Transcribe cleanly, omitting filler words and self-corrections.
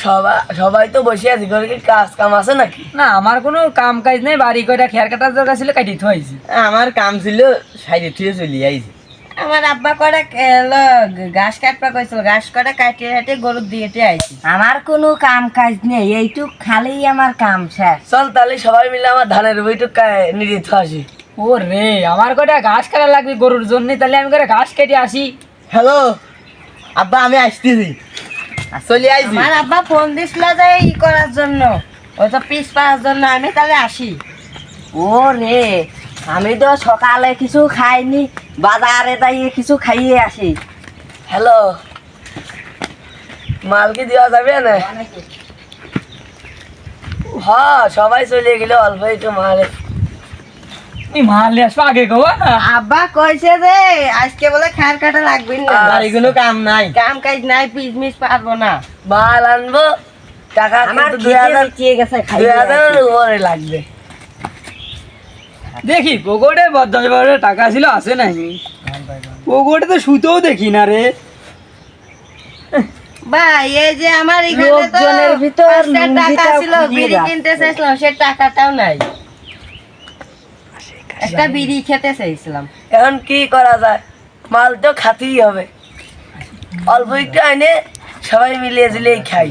সবাই তো বসে আছে, ঘরে কি কাজ কাম আছে নাকি? না আমার কোনো কাম কাজ নেই, বাড়ি কয়টা খেয়ার কাটার দরকার ছিল কাটি থইছি। আমার কাম ছিল সাইডে থেকে চলে আইছি। আমার আব্বা করে ঘাস কাটবা কইছিল, ঘাস করে কাটিয়ে কাটিয়ে গরু দিয়েতে আইছি। আমার কোনো কাম কাজ নেই, এইটুক খালি আমার কাম শেষ। চল তাহলে সবাই মিলে আমার ধানের বইটুক নিয়ে আসি। ও রে, আমার কয়টা ঘাস কাটা লাগবে গরুর জন্য, তাহলে আমি করে ঘাস কেটে আসি। হ্যালো আব্বা, আমি আসতেছি, চলে আইছি। আমার আব্বা ফোন দিছিল যে ই করার জন্য, ওই তো পিস পাওয়ার জন্য, আমি তাহলে আসি। ও রে, আমি তো সকালে কিছু খাইনি, বাজারে যাইয়ে কিছু খাইয়ে আসি। হ্যালো, মাল কি দেওয়া যাবে না? হ্যাঁ সবাই চলে গেলে, অল্প একটু মাল। তুমি মারলে আসবো আগে গো না। আব্বা কইছে যে আজকে বলে খার কাটা লাগবে না, বাড়ি কোনো কাম নাই, কাম কাজ নাই, পিস মিস পারবো না। মাল আনবো, টাকা আমার কিন্তু 2000 চিয়ে গেছে, খাইয়ে 2000 উপরে লাগবে। দেখি পকেটে বদলে টাকা ছিল আছে নাই, পকেটে তো সুতোও দেখি না রে। ভাই এই যে আমার এখানে তো লোকজনের ভিতর 5টা টাকা লুঙ্গিটাও ছিল, খুঁজিয়ে বিড়ি রাখ। কিনতে চাইছিলাম, সে টাকাটাও নাই। একটা বিড়ি খেতে চাইছিলাম। এখন কি করা যায়, মাল তো খাতেই হবে, অল্প একটু আনে সবাই মিলিয়ে দিলেই খাই।